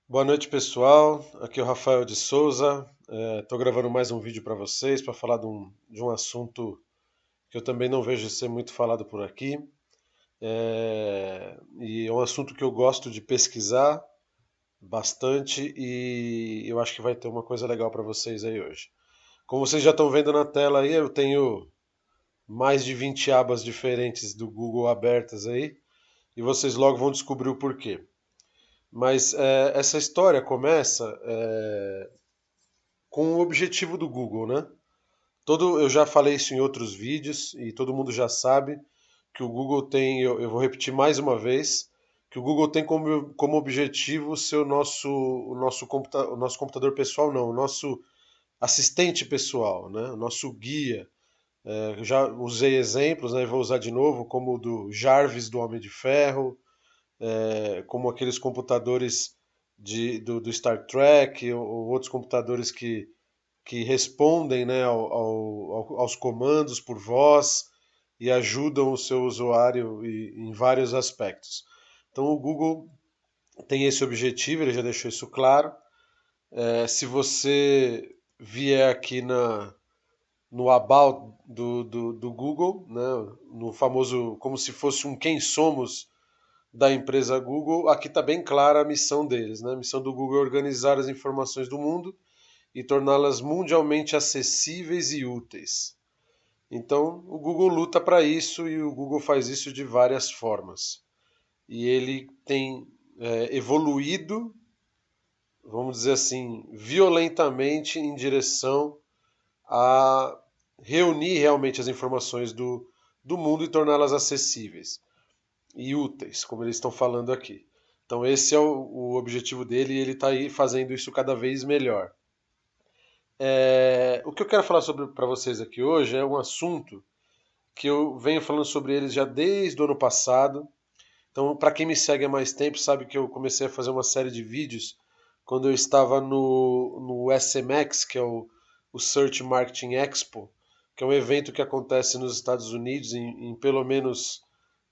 Boa noite, pessoal. Aqui é o Rafael de Souza. Estou gravando mais um vídeo para vocês para falar de um assunto que eu também não vejo ser muito falado por aqui. E é um assunto que eu gosto de pesquisar bastante e eu acho que vai ter uma coisa legal para vocês aí hoje. Como vocês já estão vendo na tela aí, eu tenho mais de 20 abas diferentes do Google abertas aí e vocês logo vão descobrir o porquê. Mas essa história começa com o objetivo do Google, né? Eu já falei isso em outros vídeos e todo mundo já sabe que o Google tem, eu vou repetir mais uma vez, que o Google tem como objetivo ser o nosso computador pessoal, não, o nosso assistente pessoal, né? O nosso guia. Eu já usei exemplos, né? Vou usar de novo, como o do Jarvis do Homem de Ferro, como aqueles computadores do Star Trek, ou outros computadores que respondem, né, aos comandos por voz e ajudam o seu usuário em vários aspectos. Então o Google tem esse objetivo, ele já deixou isso claro. Se você vier aqui no About do Google, né, no famoso, como se fosse um quem somos da empresa Google, aqui está bem clara a missão deles. Né? A missão do Google é organizar as informações do mundo e torná-las mundialmente acessíveis e úteis. Então, o Google luta para isso e o Google faz isso de várias formas. E ele tem evoluído, vamos dizer assim, violentamente em direção a reunir realmente as informações do mundo e torná-las acessíveis e úteis, como eles estão falando aqui. Então, esse é o objetivo dele e ele está aí fazendo isso cada vez melhor. O que eu quero falar sobre para vocês aqui hoje é um assunto que eu venho falando sobre ele já desde o ano passado. Então, para quem me segue há mais tempo, sabe que eu comecei a fazer uma série de vídeos quando eu estava no SMX, que é o Search Marketing Expo, que é um evento que acontece nos Estados Unidos, em pelo menos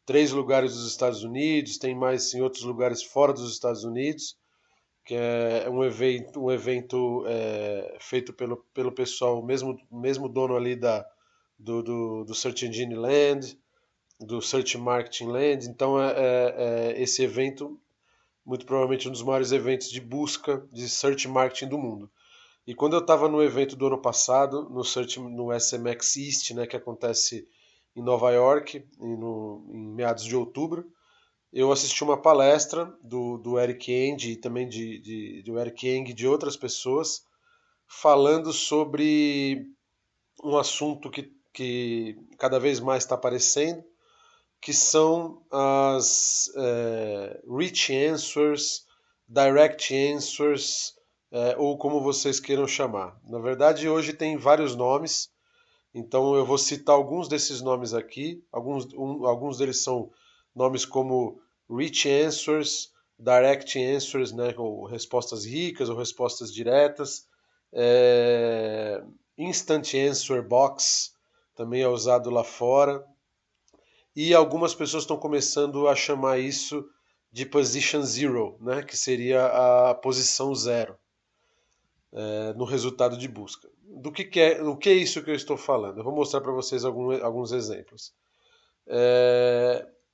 3 lugares dos Estados Unidos, tem mais em outros lugares fora dos Estados Unidos, que é um evento feito pelo pessoal, mesmo dono ali do Search Engine Land, do Search Marketing Land. Então esse evento, muito provavelmente um dos maiores eventos de busca de Search Marketing do mundo. E quando eu estava no evento do ano passado, no SMX East, né, que acontece em Nova York, em meados de outubro, eu assisti uma palestra do Eric Eng e também do Eric Eng e de outras pessoas falando sobre um assunto que cada vez mais está aparecendo, que são as rich answers, direct answers, ou como vocês queiram chamar. Na verdade, hoje tem vários nomes, então eu vou citar alguns desses nomes aqui. Alguns deles são nomes como rich answers, direct answers, né, ou respostas ricas ou respostas diretas. É, instant answer box também é usado lá fora. E algumas pessoas estão começando a chamar isso de position zero, né, que seria a posição zero no resultado de busca. O que é isso que eu estou falando? Eu vou mostrar para vocês alguns exemplos.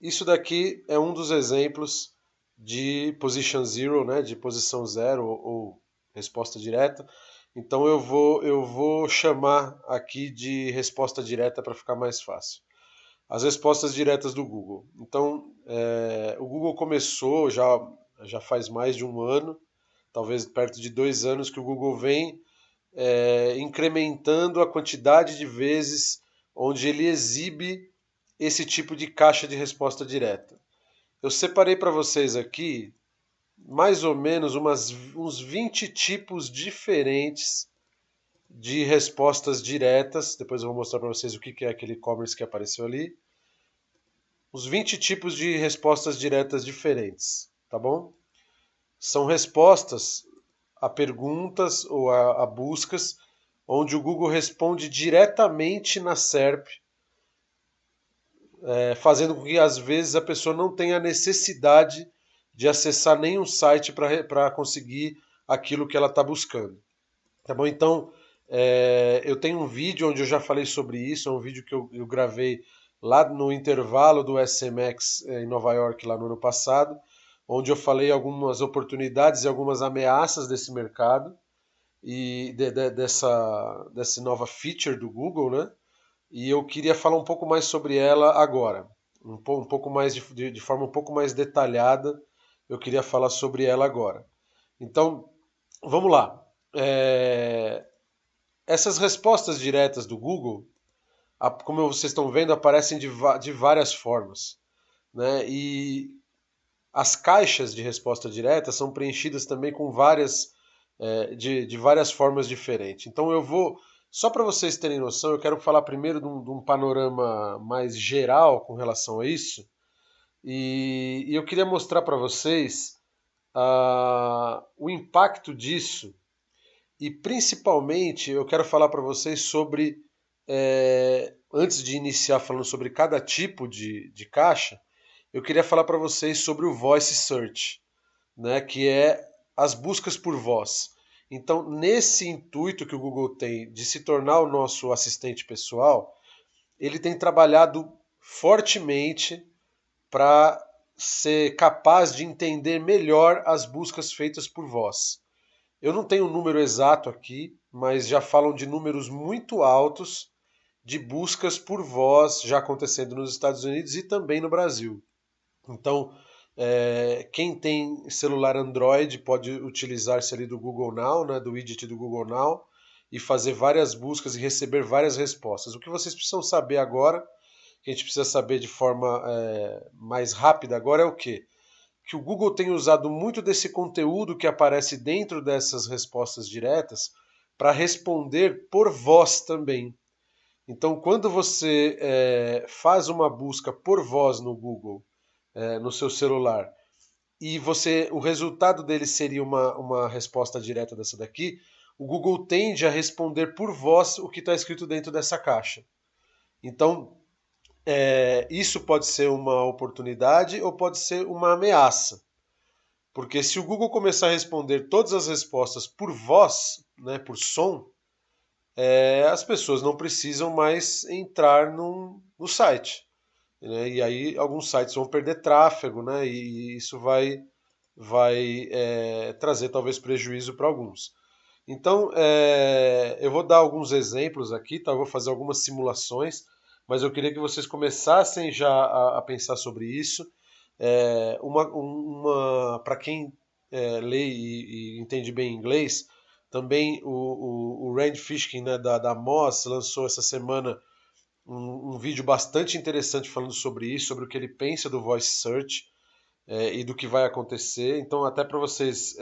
Isso daqui é um dos exemplos de position zero, né, de posição zero ou resposta direta. Então eu vou chamar aqui de resposta direta para ficar mais fácil. As respostas diretas do Google. Então, o Google começou já faz mais de um ano, talvez perto de 2 anos, que o Google vem incrementando a quantidade de vezes onde ele exibe esse tipo de caixa de resposta direta. Eu separei para vocês aqui mais ou menos uns 20 tipos diferentes de respostas diretas. Depois eu vou mostrar para vocês o que é aquele e-commerce que apareceu ali. Os 20 tipos de respostas diretas diferentes, tá bom? São respostas a perguntas ou a buscas onde o Google responde diretamente na SERP, fazendo com que às vezes a pessoa não tenha necessidade de acessar nenhum site para conseguir aquilo que ela está buscando. Tá bom? Então, eu tenho um vídeo onde eu já falei sobre isso, é um vídeo que eu gravei lá no intervalo do SMX em Nova York, lá no ano passado, onde eu falei algumas oportunidades e algumas ameaças desse mercado e dessa nova feature do Google, né? E eu queria falar um pouco mais sobre ela agora, um pouco mais de forma um pouco mais detalhada. Eu queria falar sobre ela agora. Então, vamos lá. Essas respostas diretas do Google, como vocês estão vendo, aparecem de várias formas, né? E as caixas de resposta direta são preenchidas também com de várias formas diferentes. Então eu vou, só para vocês terem noção, eu quero falar primeiro de um panorama mais geral com relação a isso, e eu queria mostrar para vocês o impacto disso, e principalmente eu quero falar para vocês sobre, antes de iniciar falando sobre cada tipo de caixa, eu queria falar para vocês sobre o Voice Search, né, que é as buscas por voz. Então, nesse intuito que o Google tem de se tornar o nosso assistente pessoal, ele tem trabalhado fortemente para ser capaz de entender melhor as buscas feitas por voz. Eu não tenho um número exato aqui, mas já falam de números muito altos de buscas por voz já acontecendo nos Estados Unidos e também no Brasil. Então, quem tem celular Android pode utilizar-se ali do Google Now, né, do widget do Google Now, e fazer várias buscas e receber várias respostas. O que vocês precisam saber agora, que a gente precisa saber de forma mais rápida agora, é o quê? Que o Google tem usado muito desse conteúdo que aparece dentro dessas respostas diretas para responder por voz também. Então, quando você faz uma busca por voz no Google, no seu celular, e o resultado dele seria uma resposta direta dessa daqui, o Google tende a responder por voz o que está escrito dentro dessa caixa. Então, isso pode ser uma oportunidade ou pode ser uma ameaça. Porque se o Google começar a responder todas as respostas por voz, né, por som, as pessoas não precisam mais entrar no site, né? E aí alguns sites vão perder tráfego, né? E isso vai trazer talvez prejuízo para alguns. Então, eu vou dar alguns exemplos aqui, tá? Eu vou fazer algumas simulações, mas eu queria que vocês começassem já a pensar sobre isso. Para quem lê e entende bem inglês, também o Rand Fishkin, né, da Moz lançou essa semana um vídeo bastante interessante falando sobre isso, sobre o que ele pensa do Voice Search e do que vai acontecer. Então, até para vocês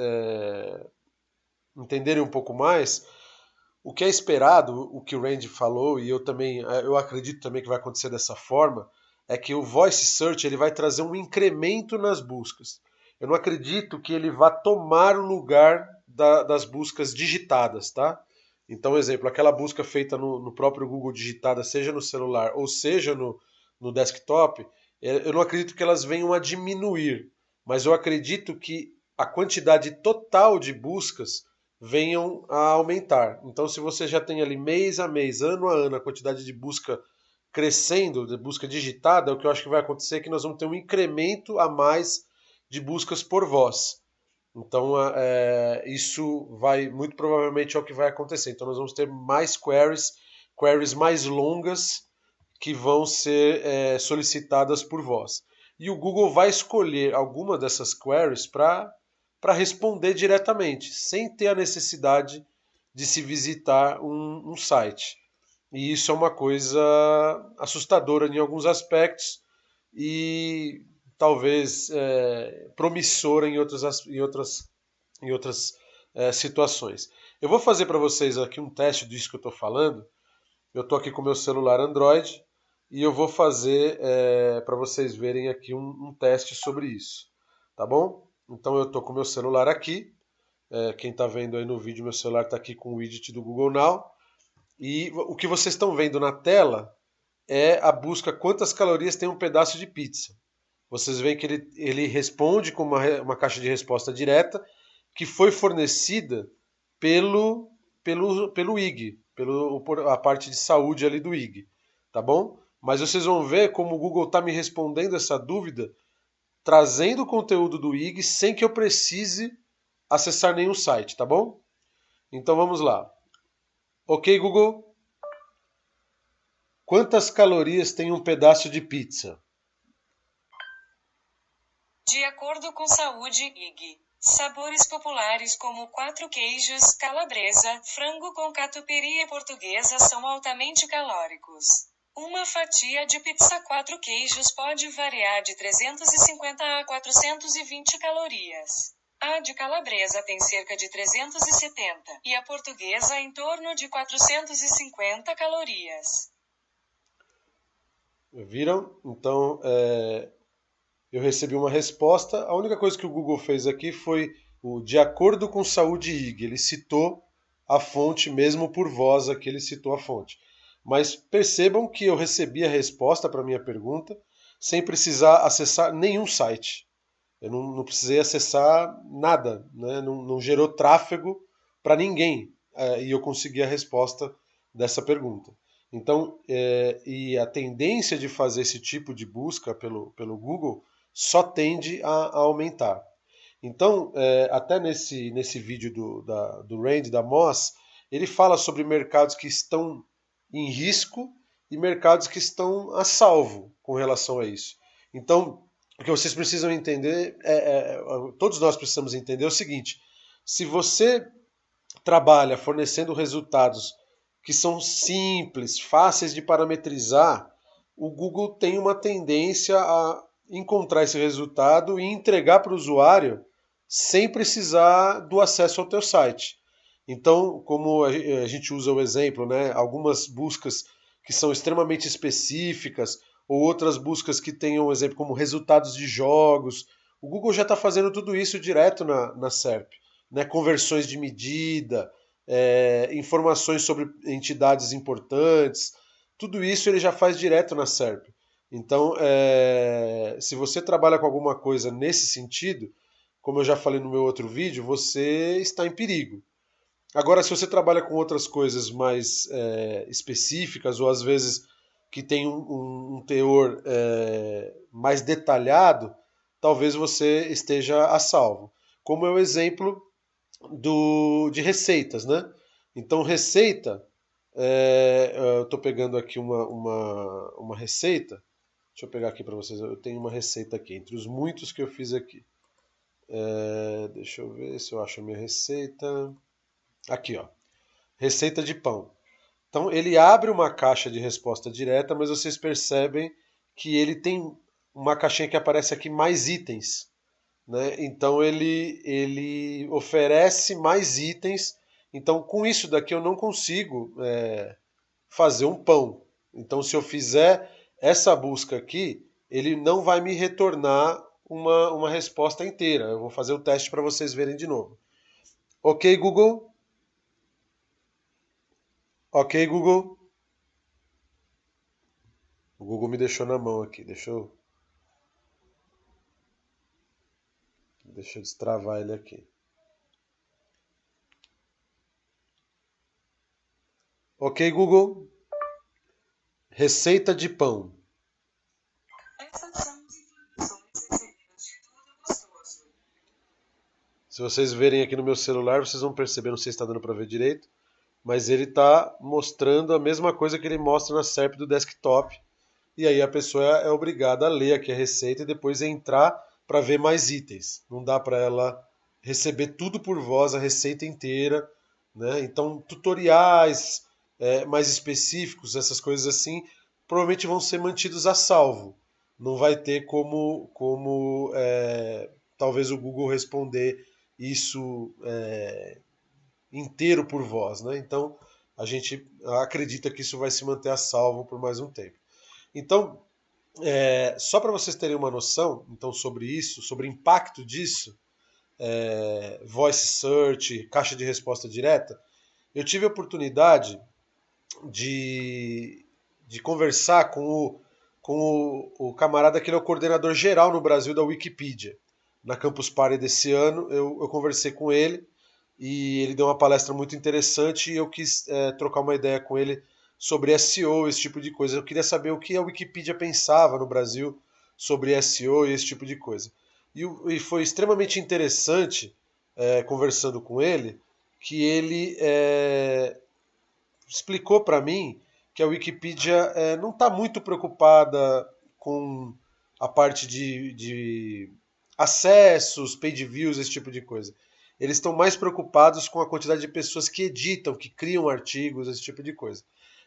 entenderem um pouco mais, o que é esperado, o que o Rand falou, e eu acredito também que vai acontecer dessa forma, é que o Voice Search ele vai trazer um incremento nas buscas. Eu não acredito que ele vá tomar o lugar das buscas digitadas, tá? Então, exemplo, aquela busca feita no próprio Google digitada, seja no celular ou seja no desktop, eu não acredito que elas venham a diminuir, mas eu acredito que a quantidade total de buscas venham a aumentar. Então, se você já tem ali mês a mês, ano a ano, a quantidade de busca crescendo, de busca digitada, o que eu acho que vai acontecer é que nós vamos ter um incremento a mais de buscas por voz. Então, isso vai, muito provavelmente, é o que vai acontecer. Então, nós vamos ter mais queries mais longas que vão ser solicitadas por voz. E o Google vai escolher alguma dessas queries para responder diretamente, sem ter a necessidade de se visitar um site. E isso é uma coisa assustadora em alguns aspectos e talvez promissora em outras situações. Eu vou fazer para vocês aqui um teste disso que eu estou falando. Eu estou aqui com o meu celular Android e eu vou fazer para vocês verem aqui um teste sobre isso, tá bom? Então eu estou com o meu celular aqui. Quem está vendo aí no vídeo, meu celular está aqui com o widget do Google Now. E o que vocês estão vendo na tela é a busca quantas calorias tem um pedaço de pizza. vocês veem que ele responde com uma caixa de resposta direta que foi fornecida pelo IG, por a parte de saúde ali do IG, tá bom? Mas vocês vão ver como o Google está me respondendo essa dúvida, trazendo o conteúdo do IG sem que eu precise acessar nenhum site, tá bom? Então vamos lá. Ok, Google? Quantas calorias tem um pedaço de pizza? De acordo com Saúde IG, sabores populares como 4 queijos, calabresa, frango com catupiry e portuguesa são altamente calóricos. Uma fatia de pizza 4 queijos pode variar de 350 a 420 calorias. A de calabresa tem cerca de 370 e a portuguesa em torno de 450 calorias. Viram? Então, eu recebi uma resposta. A única coisa que o Google fez aqui foi o de acordo com Saúde IG. Ele citou a fonte, mesmo por voz aqui ele citou a fonte. Mas percebam que eu recebi a resposta para a minha pergunta sem precisar acessar nenhum site. Eu não precisei acessar nada, né? Não gerou tráfego para ninguém. E eu consegui a resposta dessa pergunta. Então, e a tendência de fazer esse tipo de busca pelo Google só tende a aumentar. Então, até nesse vídeo do Randy, da Moz, ele fala sobre mercados que estão em risco e mercados que estão a salvo com relação a isso. Então, o que vocês precisam entender, todos nós precisamos entender o seguinte: se você trabalha fornecendo resultados que são simples, fáceis de parametrizar, o Google tem uma tendência a encontrar esse resultado e entregar para o usuário sem precisar do acesso ao teu site. Então, como a gente usa o exemplo, né, algumas buscas que são extremamente específicas, ou outras buscas que tenham, exemplo, como resultados de jogos, o Google já está fazendo tudo isso direto na SERP. Né, conversões de medida, informações sobre entidades importantes, tudo isso ele já faz direto na SERP. Então, se você trabalha com alguma coisa nesse sentido, como eu já falei no meu outro vídeo, você está em perigo. Agora, se você trabalha com outras coisas mais específicas, ou às vezes que tem um teor mais detalhado, talvez você esteja a salvo. Como é o exemplo de receitas, né? Então, receita, eu estou pegando aqui uma receita. Deixa eu pegar aqui para vocês. Eu tenho uma receita aqui, entre os muitos que eu fiz aqui. Deixa eu ver se eu acho a minha receita. Aqui, ó. Receita de pão. Então, ele abre uma caixa de resposta direta, mas vocês percebem que ele tem uma caixinha que aparece aqui mais itens. Né? Então ele oferece mais itens. Então com isso daqui eu não consigo fazer um pão. Então se eu fizer essa busca aqui, ele não vai me retornar uma resposta inteira. Eu vou fazer o teste para vocês verem de novo. Ok, Google? Ok, Google? O Google me deixou na mão aqui. Deixa eu destravar ele aqui. Ok, Google? Receita de pão. Essas são as informações recebidas de tudo gostoso. Se vocês verem aqui no meu celular, vocês vão perceber, não sei se está dando para ver direito, mas ele está mostrando a mesma coisa que ele mostra na SERP do desktop. E aí a pessoa é obrigada a ler aqui a receita e depois entrar para ver mais itens. Não dá para ela receber tudo por voz, a receita inteira. Né? Então, tutoriais mais específicos, essas coisas assim, provavelmente vão ser mantidos a salvo. Não vai ter como talvez o Google responder isso inteiro por voz. Né? Então, a gente acredita que isso vai se manter a salvo por mais um tempo. Então, só para vocês terem uma noção então, sobre isso, sobre o impacto disso, voice search, caixa de resposta direta, eu tive a oportunidade de conversar com com o camarada que ele é o coordenador geral no Brasil da Wikipedia. Na Campus Party desse ano, eu conversei com ele e ele deu uma palestra muito interessante e eu quis trocar uma ideia com ele sobre SEO, esse tipo de coisa. Eu queria saber o que a Wikipedia pensava no Brasil sobre SEO e esse tipo de coisa. E foi extremamente interessante, conversando com ele, que ele explicou para mim que a Wikipedia não está muito preocupada com a parte de acessos, page views, esse tipo de coisa. Eles estão mais preocupados com a quantidade de pessoas que editam, que criam artigos, esse tipo de coisa.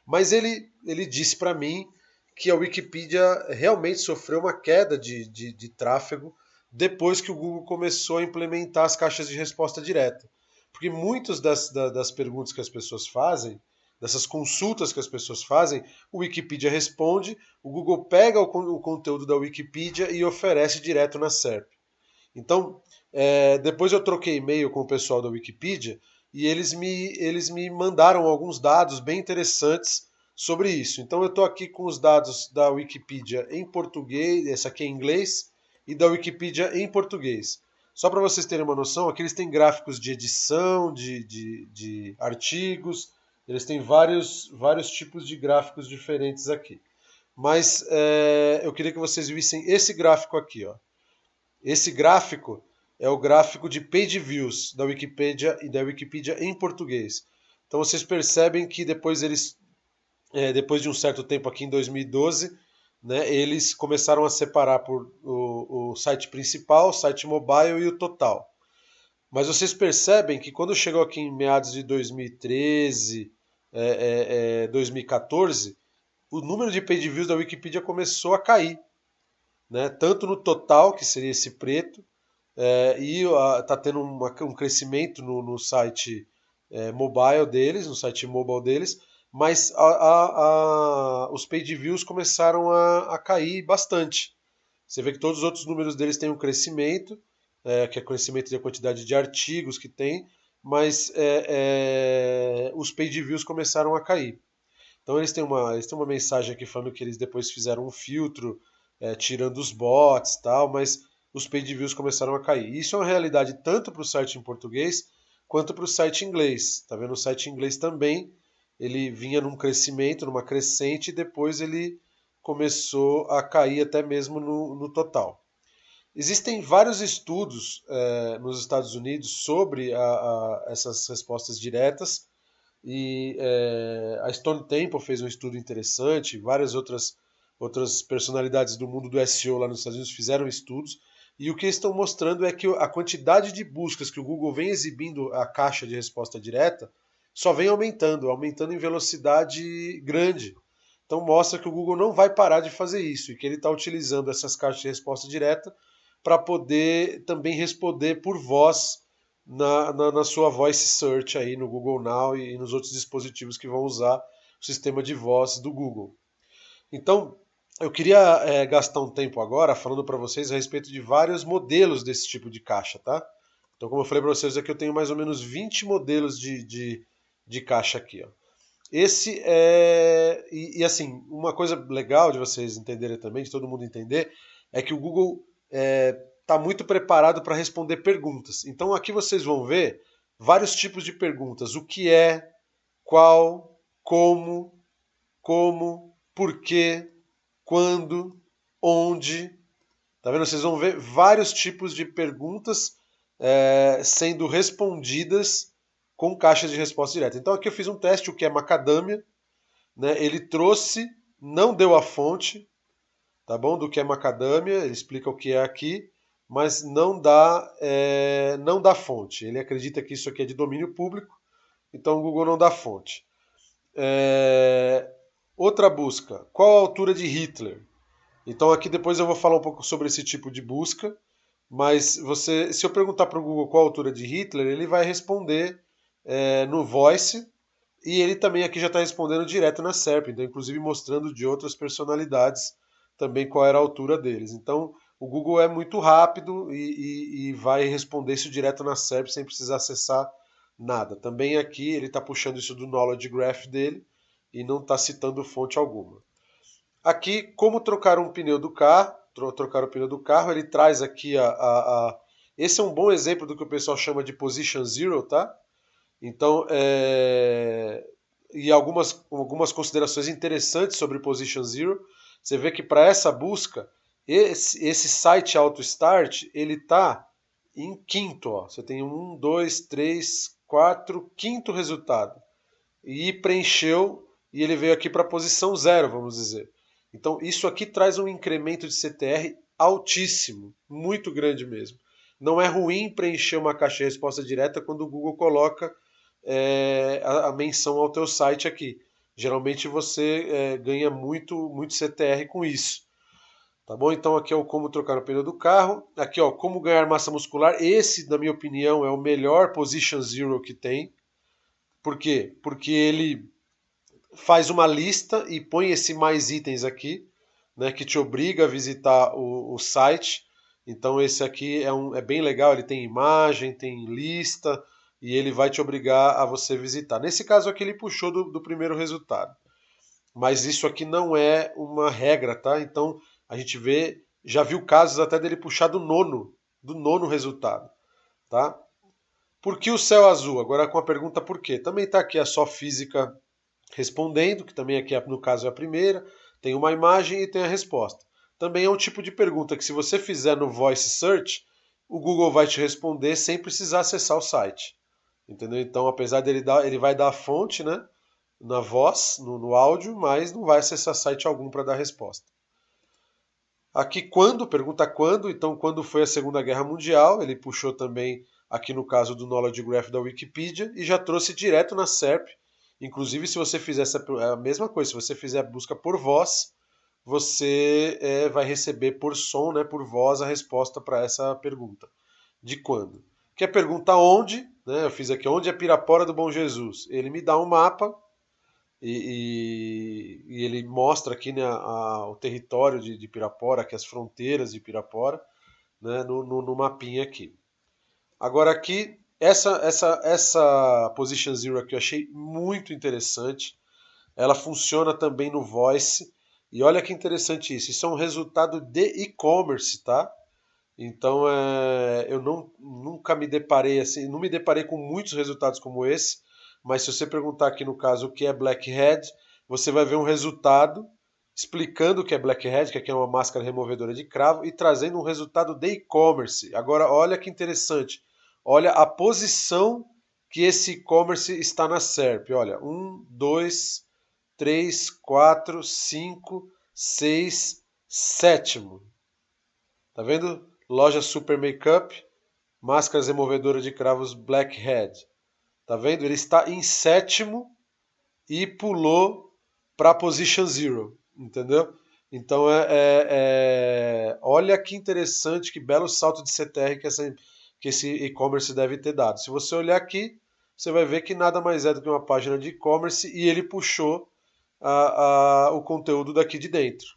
Mas ele disse para mim que a Wikipedia realmente sofreu uma queda de tráfego depois que o Google começou a implementar as caixas de resposta direta. Porque muitas das perguntas que as pessoas fazem, dessas consultas que as pessoas fazem, o Wikipedia responde, o Google pega o conteúdo da Wikipedia e oferece direto na SERP. Então, depois eu troquei e-mail com o pessoal da Wikipedia e eles me mandaram alguns dados bem interessantes sobre isso. Então, eu estou aqui com os dados da Wikipedia em português, essa aqui é em inglês, e da Wikipedia em português. Só para vocês terem uma noção, aqui eles têm gráficos de edição, de artigos, eles têm vários tipos de gráficos diferentes aqui. Mas eu queria que vocês vissem esse gráfico aqui, ó. Esse gráfico é o gráfico de page views da Wikipedia e da Wikipedia em português. Então vocês percebem que depois de um certo tempo aqui em 2012, né, eles começaram a separar por o site principal, o site mobile e o total. Mas vocês percebem que quando chegou aqui em meados de 2013, 2014, o número de page views da Wikipedia começou a cair, né? Tanto no total, que seria esse preto, e está tendo um crescimento no site mobile deles, no site mobile deles, mas os page views começaram a cair bastante. Você vê que todos os outros números deles têm um crescimento, que é crescimento da quantidade de artigos que tem, mas os page views começaram a cair. Então eles têm uma mensagem aqui falando que eles depois fizeram um filtro, tirando os bots e tal, mas os page views começaram a cair. Isso é uma realidade tanto para o site em português quanto para o site em inglês. Tá vendo? O site em inglês também ele vinha num crescimento, numa crescente, e depois ele começou a cair até mesmo no total. Existem vários estudos nos Estados Unidos sobre essas respostas diretas e a Stone Temple fez um estudo interessante, várias outras personalidades do mundo do SEO lá nos Estados Unidos fizeram estudos, e o que eles estão mostrando é que a quantidade de buscas que o Google vem exibindo a caixa de resposta direta só vem aumentando em velocidade grande. Então mostra que o Google não vai parar de fazer isso e que ele está utilizando essas caixas de resposta direta para poder também responder por voz na sua voice search aí no Google Now e nos outros dispositivos que vão usar o sistema de voz do Google. Então, eu queria gastar um tempo agora falando para vocês a respeito de vários modelos desse tipo de caixa, tá? Então, como eu falei para vocês aqui, eu tenho mais ou menos 20 modelos de caixa aqui, ó. Esse é. E assim, uma coisa legal de vocês entenderem também, de todo mundo entender, é que o Google está muito preparado para responder perguntas. Então aqui vocês vão ver vários tipos de perguntas. O que é, qual, como, por quê, quando, onde. Tá vendo? Vocês vão ver vários tipos de perguntas sendo respondidas com caixas de resposta direta. Então aqui eu fiz um teste, o que é macadâmia, né? Ele trouxe, não deu a fonte, tá bom? Do que é macadâmia, ele explica o que é aqui, mas não dá fonte. Ele acredita que isso aqui é de domínio público, então o Google não dá fonte. Outra busca, qual a altura de Hitler? Então aqui depois eu vou falar um pouco sobre esse tipo de busca, mas se eu perguntar para o Google qual a altura de Hitler, ele vai responder no Voice, e ele também aqui já está respondendo direto na SERP, então inclusive mostrando de outras personalidades também qual era a altura deles. Então o Google é muito rápido e vai responder isso direto na SERP sem precisar acessar nada. Também aqui ele está puxando isso do Knowledge Graph dele e não está citando fonte alguma. Aqui, como trocar um pneu do carro, trocar o pneu do carro, ele traz aqui esse é um bom exemplo do que o pessoal chama de position zero, tá? Então, e algumas considerações interessantes sobre Position Zero. Você vê que para essa busca, esse site AutoStart, ele está em quinto. Ó. Você tem um, dois, três, quatro, quinto resultado. E preencheu, e ele veio aqui para a posição zero, vamos dizer. Então, isso aqui traz um incremento de CTR altíssimo, muito grande mesmo. Não é ruim preencher uma caixa de resposta direta quando o Google coloca a menção ao teu site aqui. Geralmente você ganha muito CTR com isso. Tá bom? Então aqui é o como trocar o pneu do carro. Aqui ó, como ganhar massa muscular. Esse, na minha opinião, é o melhor Position Zero que tem. Por quê? Porque ele faz uma lista e põe esse mais itens aqui, né, que te obriga a visitar o site. Então esse aqui é bem legal, ele tem imagem, tem lista e ele vai te obrigar a você visitar. Nesse caso aqui ele puxou do primeiro resultado. Mas isso aqui não é uma regra, tá? Então a gente já viu casos até dele puxar do nono resultado, tá? Por que o céu azul? Agora com a pergunta por quê? Também está aqui a só física respondendo, que também aqui no caso é a primeira, tem uma imagem e tem a resposta. Também é um tipo de pergunta que se você fizer no Voice Search, o Google vai te responder sem precisar acessar o site. Entendeu? Então, apesar dele ele vai dar a fonte, né, na voz, no áudio, mas não vai acessar site algum para dar resposta. Aqui quando, pergunta quando, então quando foi a Segunda Guerra Mundial, ele puxou também aqui no caso do Knowledge Graph da Wikipedia e já trouxe direto na SERP. Inclusive, se você fizer a mesma coisa, se você fizer a busca por voz, você vai receber por som, né, por voz, a resposta para essa pergunta. De quando? Quer perguntar onde? Né, eu fiz aqui, onde é Pirapora do Bom Jesus? Ele me dá um mapa e ele mostra aqui, né, o território de Pirapora, aqui as fronteiras de Pirapora, né, no mapinha aqui. Agora aqui, essa Position Zero aqui eu achei muito interessante. Ela funciona também no Voice. E olha que interessante isso. Isso é um resultado de e-commerce, tá? Então eu nunca me deparei assim, não me deparei com muitos resultados como esse. Mas se você perguntar aqui no caso o que é Blackhead, você vai ver um resultado explicando o que é Blackhead, que aqui é uma máscara removedora de cravo, e trazendo um resultado de e-commerce. Agora, olha que interessante. Olha a posição que esse e-commerce está na SERP. Olha, 1, 2, 3, 4, 5, 6, sétimo. Tá vendo? Loja Super Makeup, máscaras removedoras de cravos Blackhead. Tá vendo? Ele está em sétimo e pulou para a Position Zero, entendeu? Então olha que interessante, que belo salto de CTR que esse e-commerce deve ter dado. Se você olhar aqui, você vai ver que nada mais é do que uma página de e-commerce e ele puxou o conteúdo daqui de dentro,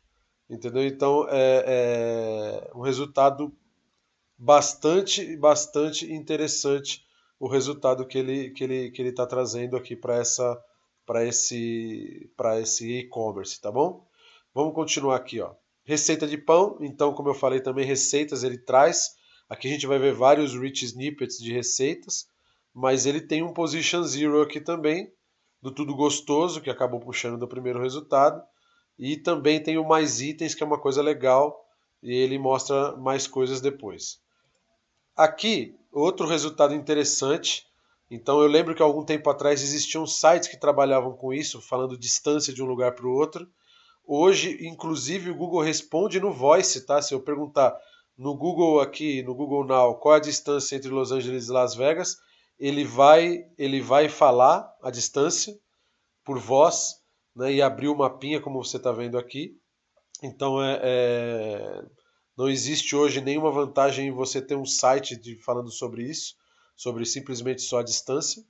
entendeu? Então é um resultado bastante interessante o resultado que ele está trazendo aqui para esse e-commerce, tá bom? Vamos continuar aqui, ó. Receita de pão, então como eu falei também receitas ele traz. Aqui a gente vai ver vários rich snippets de receitas, mas ele tem um position zero aqui também do tudo gostoso que acabou puxando do primeiro resultado e também tem o mais itens que é uma coisa legal e ele mostra mais coisas depois. Aqui, outro resultado interessante. Então, eu lembro que algum tempo atrás existiam sites que trabalhavam com isso, falando distância de um lugar para o outro. Hoje, inclusive, o Google responde no Voice, tá? Se eu perguntar no Google aqui, no Google Now, qual é a distância entre Los Angeles e Las Vegas, ele vai falar a distância por voz, né? E abrir o mapinha, como você está vendo aqui. Então, não existe hoje nenhuma vantagem em você ter um site falando sobre isso, sobre simplesmente só a distância,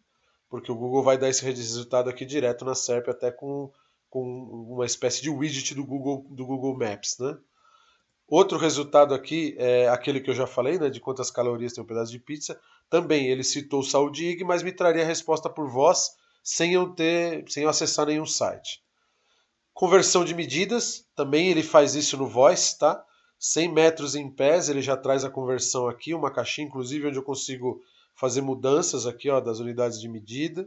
porque o Google vai dar esse resultado aqui direto na SERP, até com uma espécie de widget do Google Maps, né? Outro resultado aqui é aquele que eu já falei, né, de quantas calorias tem um pedaço de pizza. Também ele citou o Saúde.ig, mas me traria a resposta por voz sem eu acessar nenhum site. Conversão de medidas, também ele faz isso no Voice, tá? 100 metros em pés, ele já traz a conversão aqui, uma caixinha, inclusive, onde eu consigo fazer mudanças aqui, ó, das unidades de medida.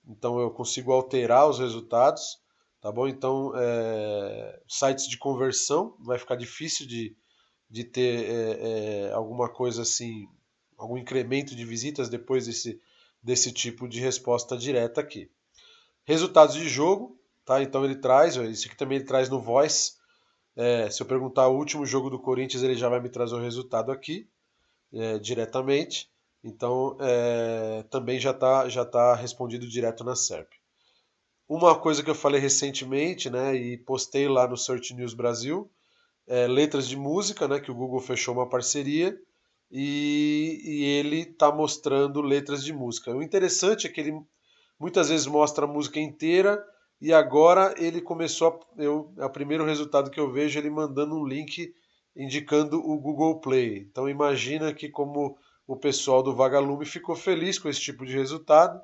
Então eu consigo alterar os resultados, tá bom? Então, sites de conversão, vai ficar difícil de ter alguma coisa assim, algum incremento de visitas depois desse tipo de resposta direta aqui. Resultados de jogo, tá? Então ele traz, isso aqui também ele traz no Voice. Se eu perguntar o último jogo do Corinthians, ele já vai me trazer o resultado aqui, diretamente. Então também já tá respondido direto na SERP. Uma coisa que eu falei recentemente, né, e postei lá no Search News Brasil, letras de música, né, que o Google fechou uma parceria e ele está mostrando letras de música. O interessante é que ele muitas vezes mostra a música inteira e agora ele começou é o primeiro resultado que eu vejo ele mandando um link indicando o Google Play. Então imagina que como o pessoal do Vagalume ficou feliz com esse tipo de resultado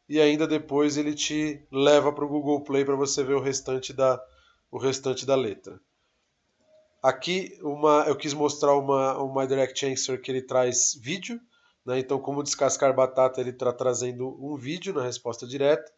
e ainda depois ele te leva para o Google Play para você ver o restante da letra. Aqui eu quis mostrar uma Direct Answer que ele traz vídeo, né? Então como descascar batata ele está trazendo um vídeo na resposta direta.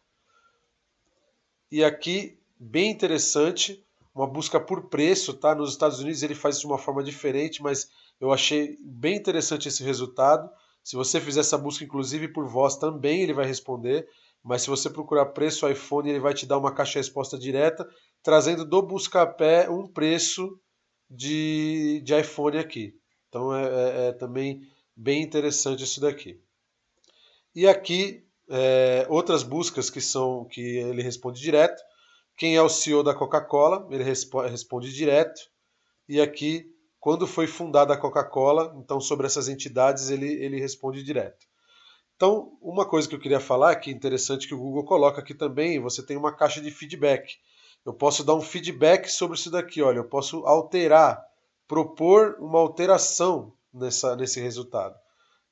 E aqui, bem interessante, uma busca por preço, tá? Nos Estados Unidos ele faz isso de uma forma diferente, mas eu achei bem interessante esse resultado. Se você fizer essa busca, inclusive por voz, também ele vai responder. Mas se você procurar preço iPhone, ele vai te dar uma caixa de resposta direta, trazendo do Buscapé um preço de iPhone aqui. Então é também bem interessante isso daqui. E aqui outras buscas que ele responde direto. Quem é o CEO da Coca-Cola? Ele responde direto. E aqui, quando foi fundada a Coca-Cola, então sobre essas entidades ele responde direto. Então, uma coisa que eu queria falar, que é interessante que o Google coloca aqui também, você tem uma caixa de feedback. Eu posso dar um feedback sobre isso daqui, olha, eu posso alterar, propor uma alteração nesse resultado,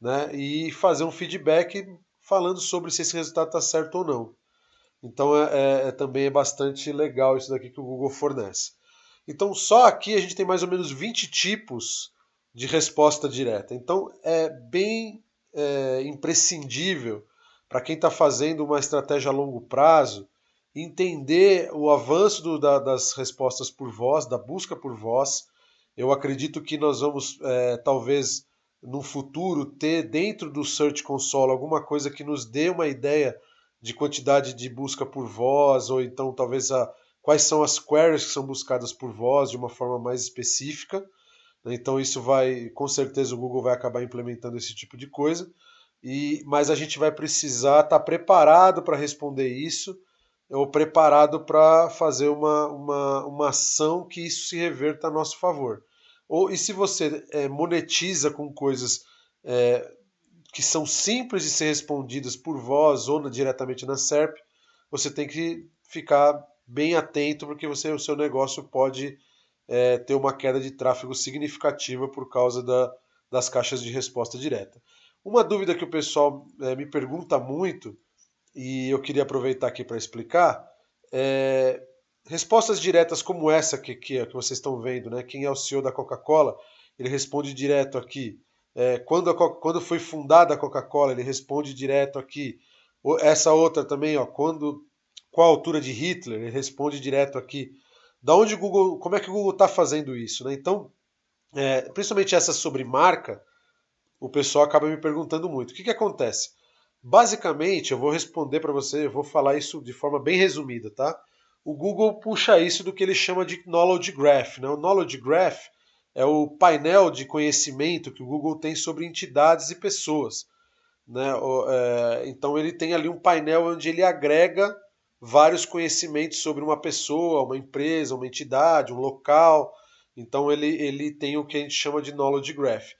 né? E fazer um feedback falando sobre se esse resultado está certo ou não. Então também é bastante legal isso daqui que o Google fornece. Então só aqui a gente tem mais ou menos 20 tipos de resposta direta. Então é bem imprescindível para quem está fazendo uma estratégia a longo prazo entender o avanço das respostas por voz, da busca por voz. Eu acredito que nós vamos talvez no futuro ter dentro do Search Console alguma coisa que nos dê uma ideia de quantidade de busca por voz, ou então talvez quais são as queries que são buscadas por voz de uma forma mais específica. Então isso vai, com certeza o Google vai acabar implementando esse tipo de coisa, mas a gente vai precisar estar preparado para responder isso, ou preparado para fazer uma ação que isso se reverta a nosso favor. E se você monetiza com coisas que são simples de ser respondidas por voz ou diretamente na SERP, você tem que ficar bem atento porque o seu negócio pode ter uma queda de tráfego significativa por causa das caixas de resposta direta. Uma dúvida que o pessoal me pergunta muito, e eu queria aproveitar aqui para explicar, respostas diretas como essa que vocês estão vendo, né? Quem é o CEO da Coca-Cola, ele responde direto aqui. Quando foi fundada a Coca-Cola, ele responde direto aqui. Essa outra também, ó, qual a altura de Hitler, ele responde direto aqui. Como é que o Google está fazendo isso, né? Então, principalmente essa sobre marca, o pessoal acaba me perguntando muito. O que acontece? Basicamente, eu vou responder para você, eu vou falar isso de forma bem resumida, tá? O Google puxa isso do que ele chama de Knowledge Graph, né? O Knowledge Graph é o painel de conhecimento que o Google tem sobre entidades e pessoas, né? Então ele tem ali um painel onde ele agrega vários conhecimentos sobre uma pessoa, uma empresa, uma entidade, um local. Então ele tem o que a gente chama de Knowledge Graph.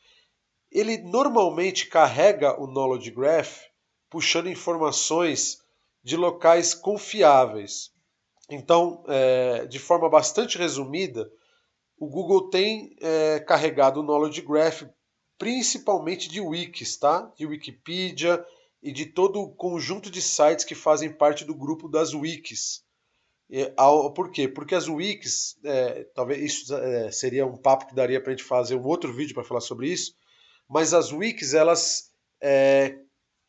Ele normalmente carrega o Knowledge Graph puxando informações de locais confiáveis. Então, de forma bastante resumida, o Google tem carregado o Knowledge Graph principalmente de wikis, tá? De Wikipedia e de todo o conjunto de sites que fazem parte do grupo das wikis. Por quê? Porque as wikis, talvez isso seria um papo que daria para a gente fazer um outro vídeo para falar sobre isso, mas as wikis elas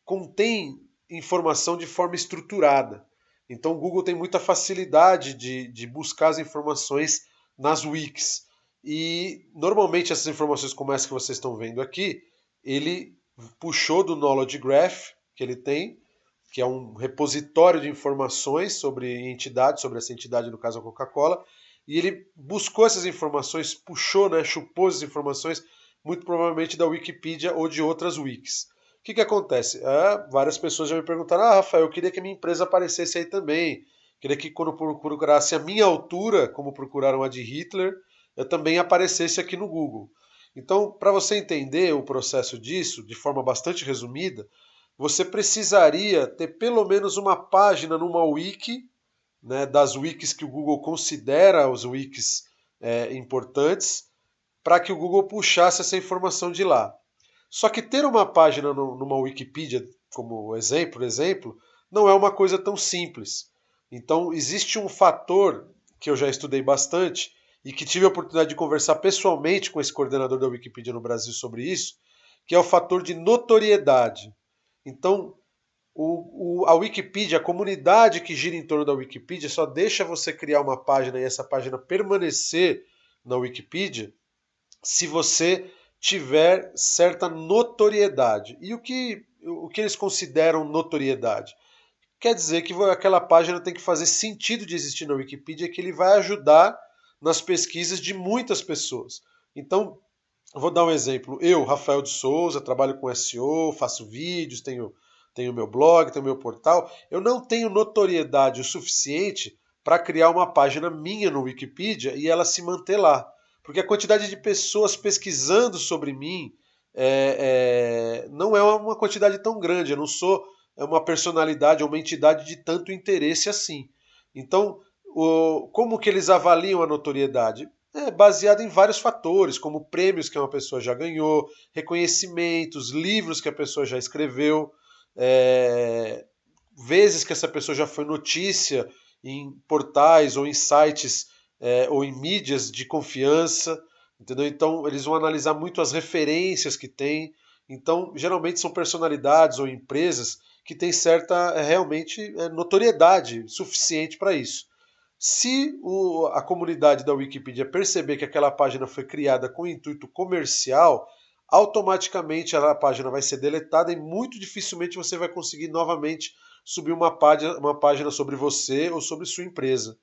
contêm informação de forma estruturada. Então o Google tem muita facilidade de buscar as informações nas wikis. E normalmente essas informações como essa que vocês estão vendo aqui, ele puxou do Knowledge Graph que ele tem, que é um repositório de informações sobre entidades, sobre essa entidade, no caso a Coca-Cola, e ele buscou essas informações, puxou, né, chupou essas informações, muito provavelmente da Wikipedia ou de outras wikis. O que acontece? Várias pessoas já me perguntaram, Rafael, eu queria que a minha empresa aparecesse aí também, queria que quando procurasse a minha altura, como procuraram a de Hitler, eu também aparecesse aqui no Google. Então, para você entender o processo disso, de forma bastante resumida, você precisaria ter pelo menos uma página numa wiki, né, das wikis que o Google considera os wikis importantes, para que o Google puxasse essa informação de lá. Só que ter uma página numa Wikipedia, como exemplo, não é uma coisa tão simples. Então, existe um fator que eu já estudei bastante e que tive a oportunidade de conversar pessoalmente com esse coordenador da Wikipedia no Brasil sobre isso, que é o fator de notoriedade. Então, a Wikipedia, a comunidade que gira em torno da Wikipedia, só deixa você criar uma página e essa página permanecer na Wikipedia se você tiver certa notoriedade. E o que eles consideram notoriedade? Quer dizer que aquela página tem que fazer sentido de existir na Wikipedia, que ele vai ajudar nas pesquisas de muitas pessoas. Então, eu vou dar um exemplo. Eu, Rafael de Souza, trabalho com SEO, faço vídeos, tenho meu blog, tenho meu portal. Eu não tenho notoriedade o suficiente para criar uma página minha no Wikipedia e ela se manter lá. Porque a quantidade de pessoas pesquisando sobre mim não é uma quantidade tão grande. Eu não sou uma personalidade ou uma entidade de tanto interesse assim. Então, como que eles avaliam a notoriedade? É baseado em vários fatores, como prêmios que uma pessoa já ganhou, reconhecimentos, livros que a pessoa já escreveu, vezes que essa pessoa já foi notícia em portais ou em sites ou em mídias de confiança, entendeu? Então eles vão analisar muito as referências que tem. Então geralmente são personalidades ou empresas que têm certa realmente notoriedade suficiente para isso. Se a comunidade da Wikipedia perceber que aquela página foi criada com intuito comercial, automaticamente a página vai ser deletada e muito dificilmente você vai conseguir novamente subir uma página sobre você ou sobre sua empresa.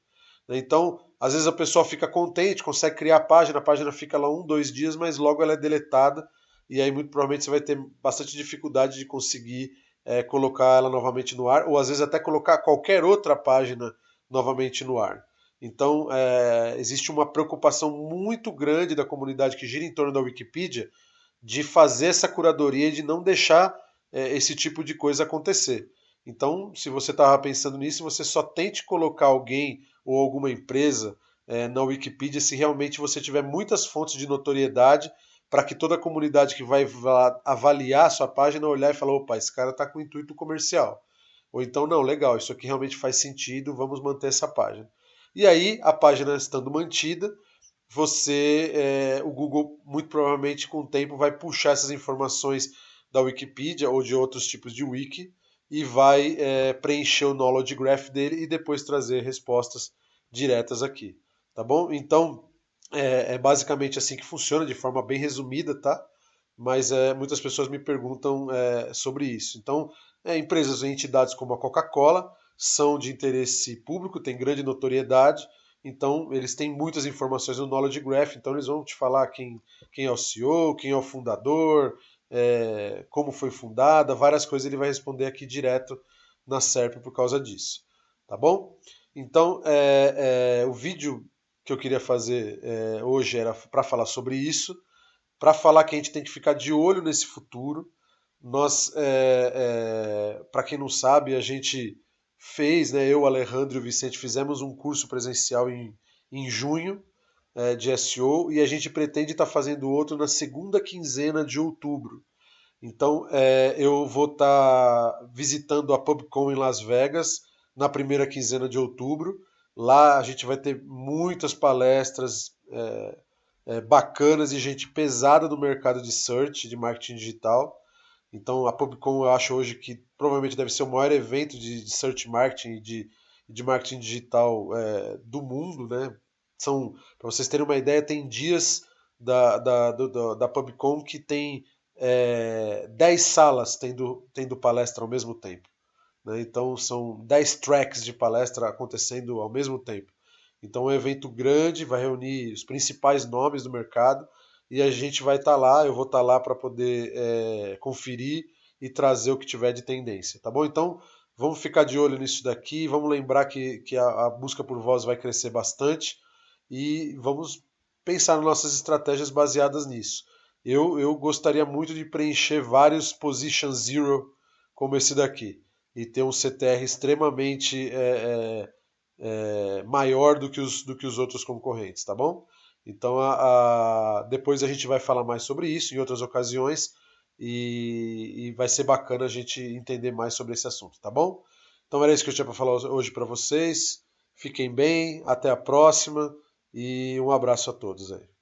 Então, às vezes a pessoa fica contente, consegue criar a página fica lá 1, 2 dias, mas logo ela é deletada e aí muito provavelmente você vai ter bastante dificuldade de conseguir colocar ela novamente no ar, ou às vezes até colocar qualquer outra página novamente no ar. Então, existe uma preocupação muito grande da comunidade que gira em torno da Wikipedia de fazer essa curadoria e de não deixar esse tipo de coisa acontecer. Então, se você estava pensando nisso, você só tente colocar alguém ou alguma empresa na Wikipedia se realmente você tiver muitas fontes de notoriedade para que toda a comunidade que vai avaliar a sua página olhar e falar, opa, esse cara está com intuito comercial. Ou então, não, legal, isso aqui realmente faz sentido, vamos manter essa página. E aí, a página estando mantida, o Google muito provavelmente com o tempo vai puxar essas informações da Wikipedia ou de outros tipos de wiki e vai preencher o knowledge graph dele e depois trazer respostas diretas aqui, tá bom? Então é basicamente assim que funciona, de forma bem resumida, tá? Mas muitas pessoas me perguntam sobre isso. Então, empresas e entidades como a Coca-Cola são de interesse público, têm grande notoriedade, então eles têm muitas informações no Knowledge Graph, então eles vão te falar quem é o CEO, quem é o fundador, como foi fundada, várias coisas ele vai responder aqui direto na SERP por causa disso. Tá bom? Então, o vídeo que eu queria fazer hoje era para falar sobre isso, para falar que a gente tem que ficar de olho nesse futuro. Nós, para quem não sabe, a gente fez, né, eu, Alejandro e o Vicente, fizemos um curso presencial em junho de SEO e a gente pretende estar fazendo outro na segunda quinzena de outubro. Então, eu vou estar visitando a PubCon em Las Vegas na primeira quinzena de outubro Lá a gente vai ter muitas palestras bacanas e gente pesada do mercado de search, de marketing digital. Então a PubCon eu acho hoje que provavelmente deve ser o maior evento de search marketing e de marketing digital do mundo, né? São, para vocês terem uma ideia, tem dias da PubCon que tem 10 salas tendo palestra ao mesmo tempo. Né? Então são 10 tracks de palestra acontecendo ao mesmo tempo. Então é um evento grande, vai reunir os principais nomes do mercado e a gente vai estar lá, eu vou estar lá para poder conferir e trazer o que tiver de tendência, tá bom? Então vamos ficar de olho nisso daqui, vamos lembrar que a busca por voz vai crescer bastante e vamos pensar nas nossas estratégias baseadas nisso. Eu gostaria muito de preencher vários Position Zero como esse daqui e ter um CTR extremamente maior do que os outros concorrentes, tá bom? Então depois a gente vai falar mais sobre isso em outras ocasiões e vai ser bacana a gente entender mais sobre esse assunto, tá bom? Então era isso que eu tinha para falar hoje para vocês. Fiquem bem, até a próxima e um abraço a todos aí.